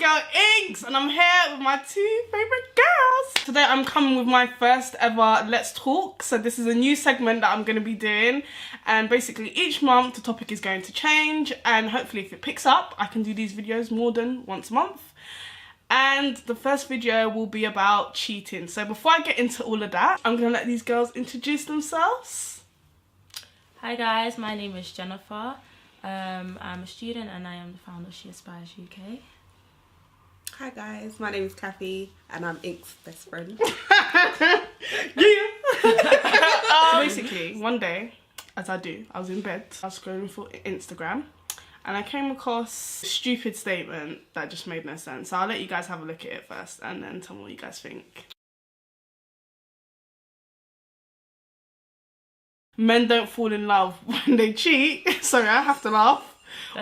girl Inks, and I'm here with my two favourite girls. Today I'm coming with my first ever Let's Talk. So this is a new segment that I'm going to be doing, and basically each month the topic is going to change, and hopefully if it picks up I can do these videos more than once a month. And the first video will be about cheating. So before I get into all of that, I'm going to let these girls introduce themselves. Hi guys, my name is Jennifer. I'm a student and I am the founder of SheAspiresUK. Hi guys, my name is Kathy and I'm Ink's best friend. Yeah. So basically, one day, as I do, I was in bed, I was scrolling for Instagram, and I came across a stupid statement that just made no sense. So I'll let you guys have a look at it first and then tell me what you guys think. Men don't fall in love when they cheat. Sorry, I have to laugh.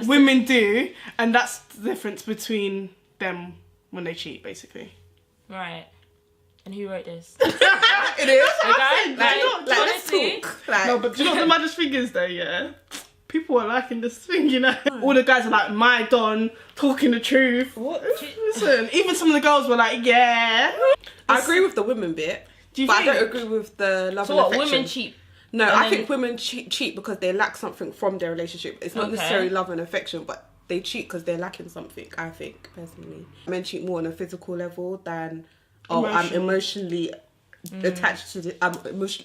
Women do, and that's the difference between them when they cheat, basically. Right. And who wrote this? It is. Let's talk. No, but do you know what the maddest thing is though, yeah? People are liking this thing, you know? All the guys are like, my Don, talking the truth. What? Listen, even some of the girls were like, yeah. I agree with the women bit, but I don't agree with the love and affection. Women cheat? No, I think women cheat because they lack something from their relationship. It's not necessarily love and affection, but they cheat because they're lacking something, I think, personally. Men cheat more on a physical level than, I'm emotionally attached to this, I'm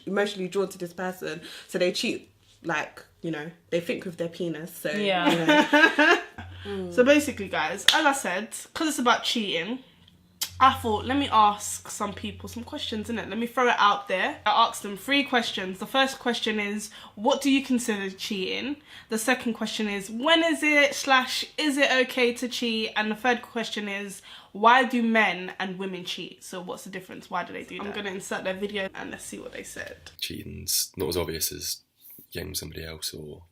emotionally drawn to this person. So they cheat, like, you know, they think with their penis. So, yeah. You know. So basically, guys, as I said, because it's about cheating, I thought, let me ask some people some questions, innit? Let me throw it out there. I asked them 3 questions. The first question is, what do you consider cheating? The second question is, when is it / is it okay to cheat? And the third question is, why do men and women cheat? So what's the difference? Why do they do that? I'm going to insert their video and let's see what they said. Cheating's not as obvious as getting somebody else or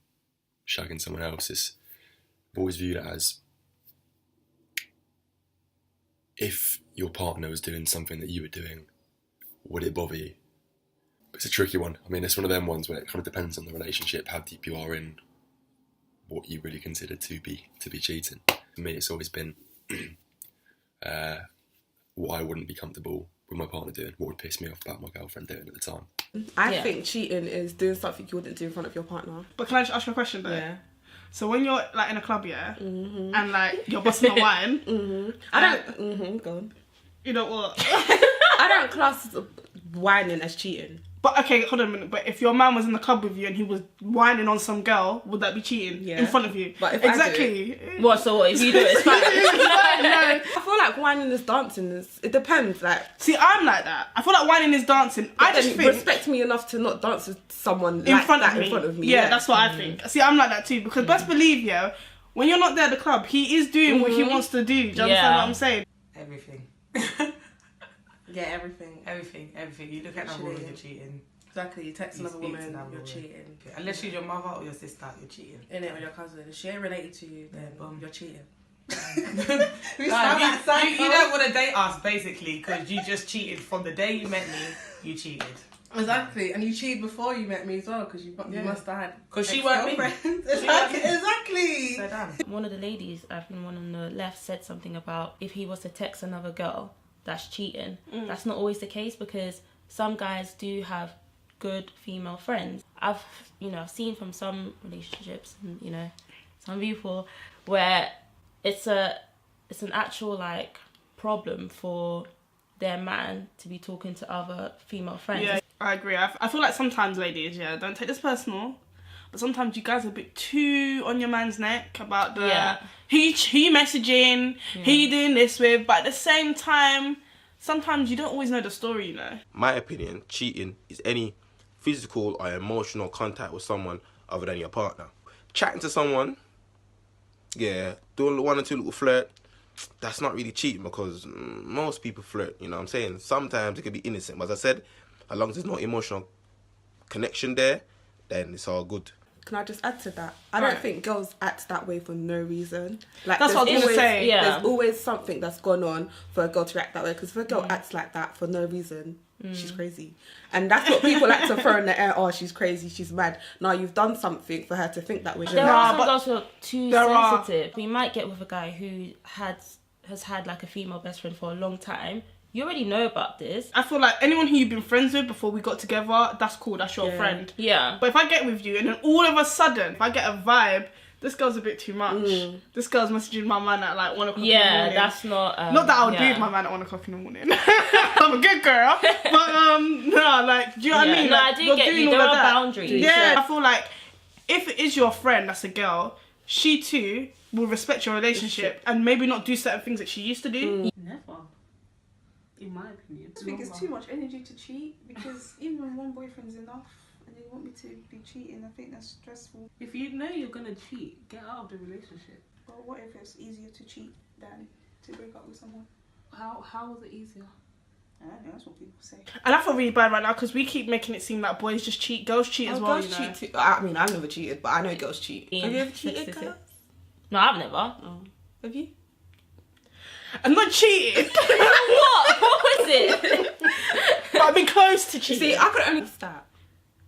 shagging someone else. I've always viewed it as, if your partner was doing something that you were doing, would it bother you? It's a tricky one. I mean, it's one of them ones where it kind of depends on the relationship, how deep you are in, what you really consider to be cheating. For me, it's always been what I wouldn't be comfortable with my partner doing, what would piss me off about my girlfriend doing at the time. I think cheating is doing something you wouldn't do in front of your partner. But can I just ask you a question though? Yeah. So when you're like in a club, yeah, and like you're busting a wine, I don't. Go on. You know what? I don't class whining as cheating. But okay, hold on a minute. But if your man was in the club with you and he was whining on some girl, would that be cheating in front of you? But if exactly. What? So what? If you do it, it's fine. No. I feel like whining is dancing. It depends. Like, see, I'm like that. I feel like whining is dancing. I just think respect me enough to not dance with someone in front in front of me. Yeah, that's what I think. See, I'm like that too, because best believe, yeah, when you're not there at the club, he is doing what he wants to do. Do you understand what I'm saying? Everything. Yeah, everything. Everything. You look at another woman, you're cheating. Exactly. You text You another speak woman, to that you're woman. cheating. Unless she's your mother or your sister, you're cheating. Innit, or your cousin. If she ain't related to you, then you're cheating. You don't want to date us, basically, because you just cheated from the day you met me. You cheated. Exactly, and you cheated before you met me as well, because you must have had. Because she weren't me. Exactly. So damn. One of the ladies, I think one on the left, said something about if he was to text another girl, that's cheating. That's not always the case, because some guys do have good female friends. I've seen from some relationships and, you know, some people where it's an actual like problem for their man to be talking to other female friends. Yeah, I agree. I feel like sometimes, ladies, yeah, don't take this personal, but sometimes you guys are a bit too on your man's neck about the who you messaging, who you doing this with, but at the same time, sometimes you don't always know the story, you know. My opinion, cheating is any physical or emotional contact with someone other than your partner. Chatting to someone, yeah, doing 1 or 2 little flirt, that's not really cheating, because most people flirt, you know what I'm saying? Sometimes it can be innocent, but as I said, as long as there's no emotional connection there, then it's all good. Can I just add to that? I don't think girls act that way for no reason. Like, that's what I was going to say. Yeah. There's always something that's gone on for a girl to act that way. Because if a girl acts like that for no reason, she's crazy. And that's what people like to throw in the air. Oh, she's crazy, she's mad. Now, you've done something for her to think that way. There are some girls who are too sensitive. You might get with a guy who had has had like a female best friend for a long time, you already know about this. I feel like anyone who you've been friends with before we got together, that's cool, that's your friend. Yeah. But if I get with you and then all of a sudden, if I get a vibe, this girl's a bit too much. This girl's messaging my man at like 1 o'clock in the morning. Yeah, that's not... not that I would be with my man at 1 o'clock in the morning. I'm a good girl. But, no, like, do you know what I mean? No, Like, I do you're get doing you. all There of are that. boundaries. Yeah, I feel like if it is your friend that's a girl, she too will respect your relationship and maybe not do certain things that she used to do. Never. In my opinion. I think it's too much energy to cheat, because even when one boyfriend's enough and they want me to be cheating, I think that's stressful. If you know you're gonna cheat, get out of the relationship. But what if it's easier to cheat than to break up with someone? How is it easier? I don't know, that's what people say. And I feel really bad right now because we keep making it seem like boys just cheat, girls cheat as well. Girls You know? cheat too. I mean, I've never cheated, but I know girls cheat. Have you ever cheated, girl? No, I've never. Have you? I'm not cheating, What? What was it? but I've been close to cheating. See, I could only stop.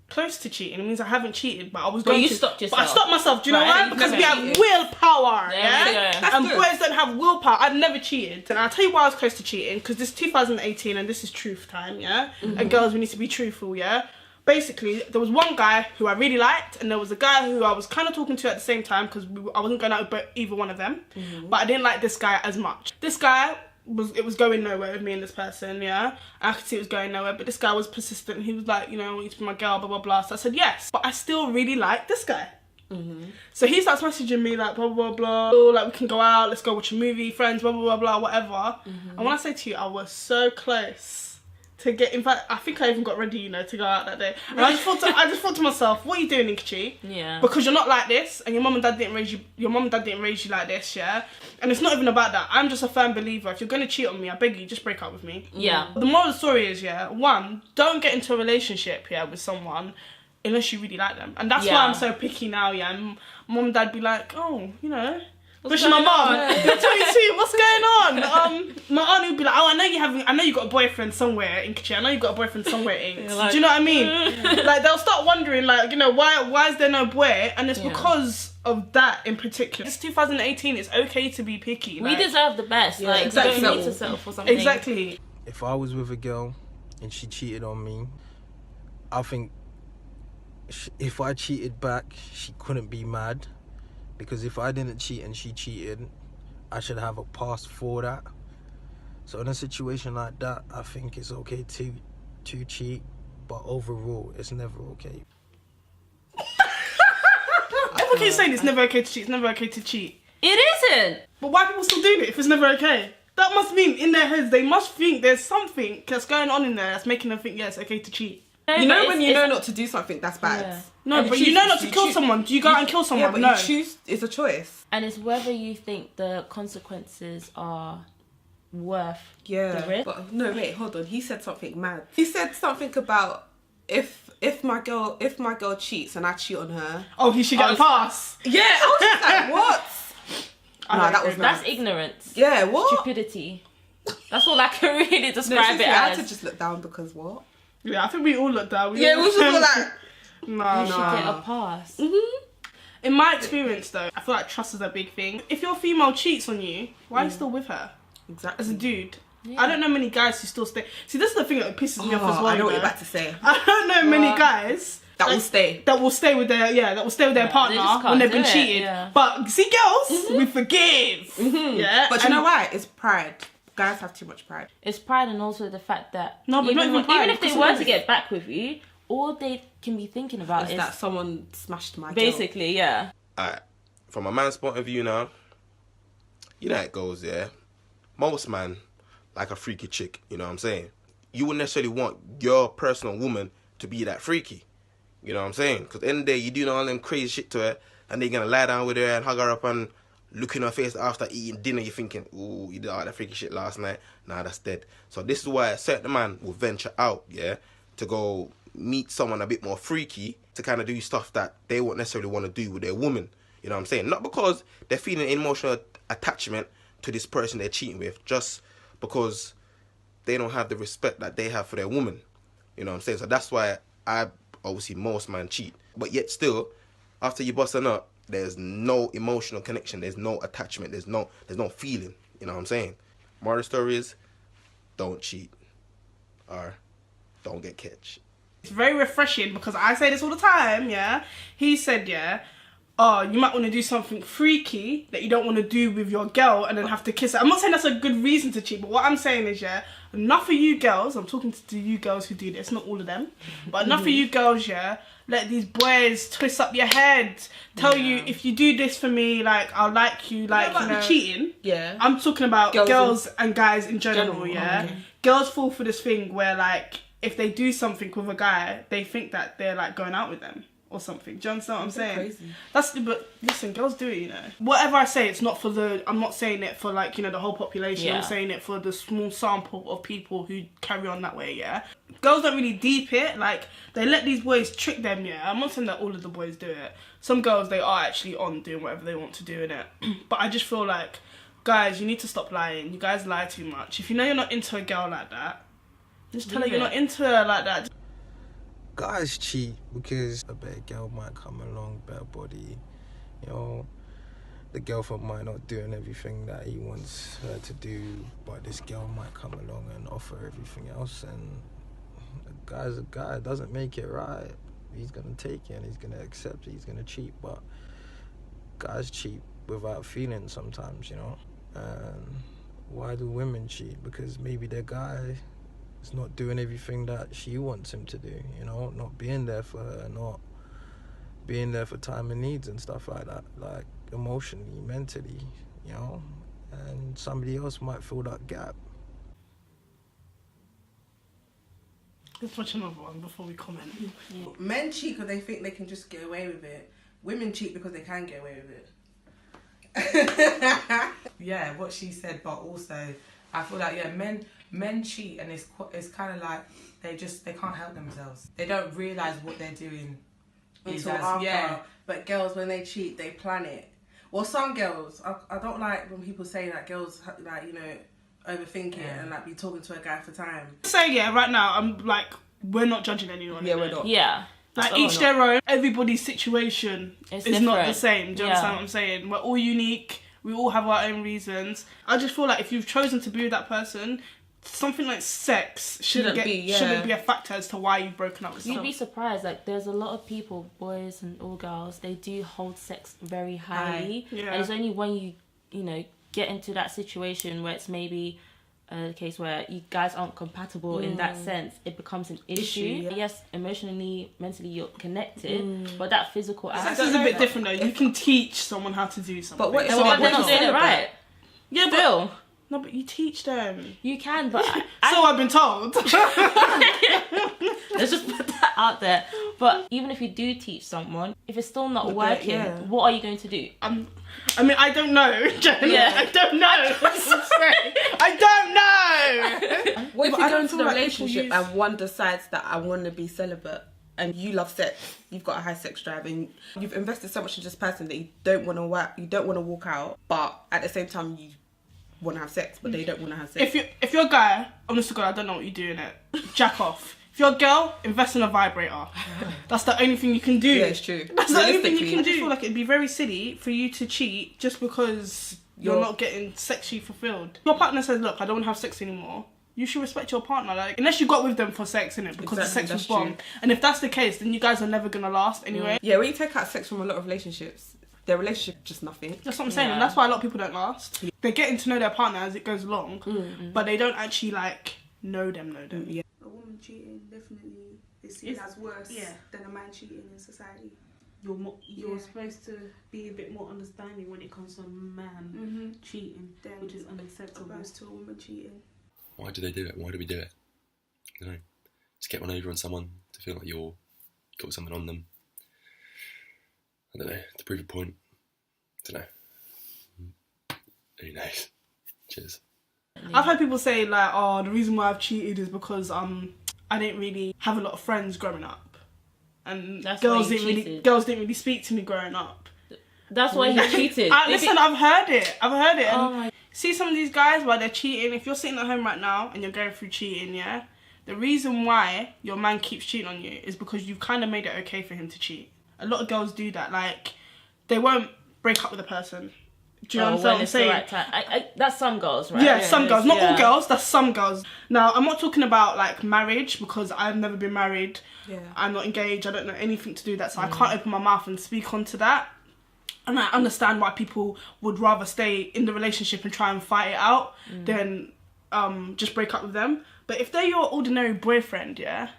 Close to cheating. It means I haven't cheated, but I was But going you to. stopped But I yourself. stopped myself. Do you know Right, why? you've Because never we have cheated. willpower, There yeah? we go. That's And good. boys don't have willpower. I've never cheated. And I'll tell you why I was close to cheating. Because this is 2018 and this is truth time, yeah? And girls, we need to be truthful, yeah? Basically, there was one guy who I really liked, and there was a guy who I was kind of talking to at the same time because I wasn't going out with either one of them. But I didn't like this guy as much. This guy it was going nowhere with me and this person, yeah? I could see it was going nowhere, but this guy was persistent. He was like, you know, I want you to be my girl, blah, blah, blah. So I said yes, but I still really like this guy. So he starts messaging me like, blah, blah, blah, oh, like we can go out, let's go watch a movie, friends, blah, blah, blah, blah, whatever. And when I say to you, I was so close to get, in fact, I think I even got ready, you know, to go out that day. And I just thought to myself, what are you doing, Nkechi? Yeah. Because you're not like this, and your mum and dad didn't raise you like this, yeah? And it's not even about that. I'm just a firm believer. If you're going to cheat on me, I beg you, just break up with me. Yeah. The moral of the story is, yeah, one, don't get into a relationship, yeah, with someone unless you really like them. And that's why I'm so picky now, yeah? And mum and dad be like, oh, you know... Especially my mum, you're 22, what's going on? My aunt would be like, oh, I know you got a boyfriend somewhere in Nkechi. I know you got a boyfriend somewhere in. Like, do you know what I mean? Like, they'll start wondering, like, you know, why is there no boy? And it's because of that in particular. It's 2018, it's okay to be picky. We like, deserve the best. Like, exactly. you don't need to settle for something. Exactly. If I was with a girl and she cheated on me, I think if I cheated back, she couldn't be mad. Because if I didn't cheat and she cheated, I should have a pass for that. So in a situation like that, I think it's okay to cheat, but overall, it's never okay. Everyone keeps saying it's never okay to cheat, it's never okay to cheat. It isn't. But why are people still doing it if it's never okay? That must mean in their heads, they must think there's something that's going on in there that's making them think, yeah, it's okay to cheat. You know when you know not to do something, that's bad. Yeah. No, And but choose- you know not to you kill choose- someone. Do you go out and kill someone? Yeah, but no. you choose, it's a choice. And it's whether you think the consequences are worth the risk. But no, wait, hold on. He said something mad. He said something about if my girl cheats and I cheat on her. Oh, he should get a pass. Yeah, I was just like, what? No, that was That's mad. ignorance. Yeah, what? Stupidity. That's all I can really No, describe seriously, it I had as. to just look down because what? Yeah, I think we all looked down. We just were like, no. You should get a pass. In my experience, though, I feel like trust is a big thing. If your female cheats on you, why are you still with her? exactly. As a dude. Yeah. I don't know many guys who still stay. See, this is the thing that pisses me off as well. I know what you you're about to say. I don't know many guys That will stay. That will stay with their partner they just can't when they've do been it, cheated. yeah. But see, girls, we forgive. Yeah, But you know why? It's pride. Guys have too much pride. It's pride, and also the fact that No, but not even pride, even if they because were of to get back with you, all they can be thinking about Is that someone smashed my girl. basically, yeah. Alright, from a man's point of view now, you know how it goes, yeah? Most man like a freaky chick, you know what I'm saying? You wouldn't necessarily want your personal woman to be that freaky, you know what I'm saying? Because at the end of the day, you do all them crazy shit to her, and they're going to lie down with her and hug her up and look in her face after eating dinner. You're thinking, ooh, you did all that freaky shit last night. Nah, that's dead. So this is why a certain man will venture out, yeah, to go meet someone a bit more freaky to kind of do stuff that they won't necessarily want to do with their woman. You know what I'm saying? Not because they're feeling emotional attachment to this person they're cheating with, just because they don't have the respect that they have for their woman. You know what I'm saying? So that's why obviously most men cheat. But yet still, after you bust a nut, there's no emotional connection, there's no attachment, there's no feeling. You know what I'm saying? Moral story is, don't cheat. Or don't get catch. It's very refreshing because I say this all the time, yeah? He said, yeah, oh, you might want to do something freaky that you don't want to do with your girl and then have to kiss her. I'm not saying that's a good reason to cheat, but what I'm saying is, yeah, enough of you girls, I'm talking to you girls who do this, not all of them, but enough of you girls, yeah, let these boys twist up your head, tell you, if you do this for me, like, I'll like you, like, you know, cheating. Yeah. I'm talking about girls and guys in general, yeah? Okay. Girls fall for this thing where, like, if they do something with a guy, they think that they're, like, going out with them or something. Do you understand what I'm saying? Crazy. But listen, girls do it, you know. Whatever I say, it's not for I'm not saying it for, like, you know, the whole population. Yeah. I'm saying it for the small sample of people who carry on that way, yeah. Girls don't really deep it. Like, they let these boys trick them, yeah. I'm not saying that all of the boys do it. Some girls, they are actually on doing whatever they want to do in it. But I just feel like, guys, you need to stop lying. You guys lie too much. If you know you're not into a girl like that, just tell her you're not into her like that. Guys cheat because a better girl might come along, better body, you know. The girlfriend might not doing everything that he wants her to do, but this girl might come along and offer everything else, and a guy's a guy, doesn't make it right. He's gonna take it and he's gonna accept it, he's gonna cheat, but guys cheat without feeling sometimes, you know. And why do women cheat? Because maybe their guy is not doing everything that she wants him to do, you know, not being there for her, not being there for time and needs and stuff like that, like emotionally, mentally, you know, and somebody else might fill that gap. Let's watch another one before we comment. Men cheat because they think they can just get away with it. Women cheat because they can get away with it. Yeah, what she said, but also I feel like men cheat, and it's kind of like they can't help themselves. They don't realise what they're doing. Until after. But girls, when they cheat, they plan it. Well, some girls, I don't like when people say that girls, like, you know, overthink it and like be talking to a guy for time. So yeah, right now I'm like, we're not judging anyone. Yeah, we're not. Yeah. Like, each their own. Everybody's situation is not the same. Do you understand what I'm saying? We're all unique. We all have our own reasons. I just feel like if you've chosen to be with that person, something like sex shouldn't be a factor as to why you've broken up with someone. You'd be surprised. Like, there's a lot of people, boys and all girls, they do hold sex very highly. Yeah. And it's only when you know, get into that situation where it's maybe a case where you guys aren't compatible in that sense, it becomes an issue. Yeah. Yes, emotionally, mentally you're connected, but that physical aspect... Sex is a bit different though. You can teach someone how to do something. But what if they're not doing it right? Yeah, Still. No, but you teach them. You can, but... So I've been told. Let's just put that out there. But even if you do teach someone, if it's still not working, what are you going to do? I mean, I don't know, Jen. Yeah. I don't know. I don't know. What if Yeah, you go into the like relationship and one decides that I want to be celibate, and you love sex, you've got a high sex drive, and you've invested so much in this person that you don't want to walk out, but at the same time you want to have sex, but they don't want to have sex. If you're a guy, honest to God, I don't know what you're doing it. Jack off. If you're a girl, invest in a vibrator. That's the only thing you can do. Yeah, it's true. That's the only thing you can do. I feel like it'd be very silly for you to cheat just because you're not getting sexually fulfilled. Your partner says, look, I don't want to have sex anymore. You should respect your partner, like, unless you got with them for sex, innit? Because the sex was bomb. True. And if that's the case, then you guys are never gonna last anyway. Yeah, when you take out sex from a lot of relationships, their relationship is just nothing. That's what I'm saying, and that's why a lot of people don't last. They're getting to know their partner as it goes along, but they don't actually, like, know them. Yeah. A woman cheating definitely is seen as worse than a man cheating in society. You're supposed to be a bit more understanding when it comes to a man cheating, which is unacceptable. Opposed to a woman cheating. Why do they do it? Why do we do it? You know, just get one over on someone to feel like you're got something on them. I don't know, to prove a point. I don't know. Who knows? Cheers. I've heard people say, like, oh, the reason why I've cheated is because I didn't really have a lot of friends growing up, and girls didn't really speak to me growing up. That's why he cheated. Listen, I've heard it. Oh my. See some of these guys while they're cheating. If you're sitting at home right now and you're going through cheating, yeah, the reason why your man keeps cheating on you is because you've kind of made it okay for him to cheat. A lot of girls do that. Like, they won't break up with a person Do you know what when I'm it's saying? the right time. That's some girls, right? Yeah, some girls. Not all girls, that's some girls. Now, I'm not talking about like marriage because I've never been married. Yeah. I'm not engaged. I don't know anything to do with that, so I can't open my mouth and speak onto that. And I understand why people would rather stay in the relationship and try and fight it out than just break up with them. But if they're your ordinary boyfriend, yeah,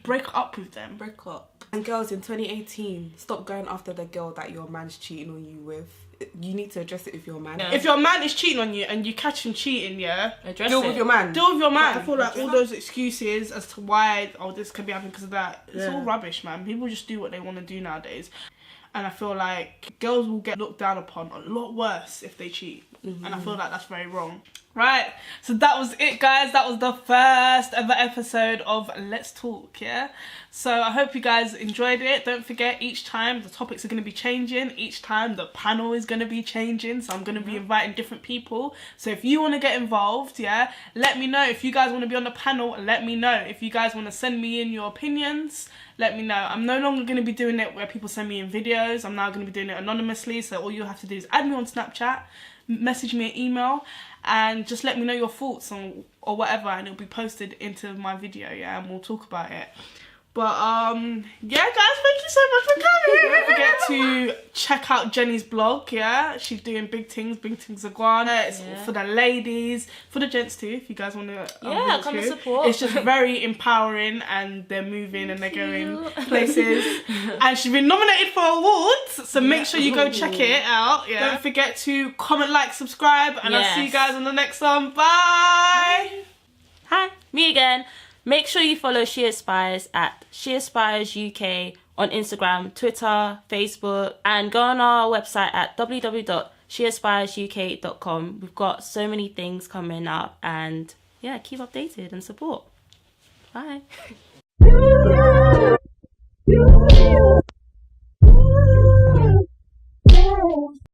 break up with them. Break up. And girls, in 2018, stop going after the girl that your man's cheating on you with. You need to address it with your man. Yeah. If your man is cheating on you and you catch him cheating, yeah, deal with your man. Deal with your man. I feel like all those excuses as to why, this could be happening because of that, it's all rubbish, man. People just do what they want to do nowadays. And I feel like girls will get looked down upon a lot worse if they cheat. And I feel like that's very wrong. Right, so that was it, guys. That was the first ever episode of Let's Talk, yeah? So I hope you guys enjoyed it. Don't forget, each time the topics are going to be changing. Each time the panel is going to be changing. So I'm going to be inviting different people. So if you want to get involved, yeah, let me know. If you guys want to be on the panel, let me know. If you guys want to send me in your opinions, let me know. I'm no longer going to be doing it where people send me in videos. I'm now going to be doing it anonymously. So all you have to do is add me on Snapchat, message me an email, and just let me know your thoughts on or whatever, and it'll be posted into my video, yeah, and we'll talk about it. But yeah, guys, thank you so much for coming. Don't forget to check out Jenny's blog, yeah, she's doing big things iguana. It's for the ladies, for the gents too, if you guys want to come and support. It's just very empowering, and they're moving and they're going places. And she's been nominated for awards, so make sure you go check it out. Yeah, don't forget to comment, like, subscribe, and I'll see you guys on the next one. Bye. Hi, me again. Make sure you follow She Aspires at SheAspiresUK on Instagram, Twitter, Facebook, and go on our website at www.SheAspiresUK.com. We've got so many things coming up, and yeah, keep updated and support. Bye.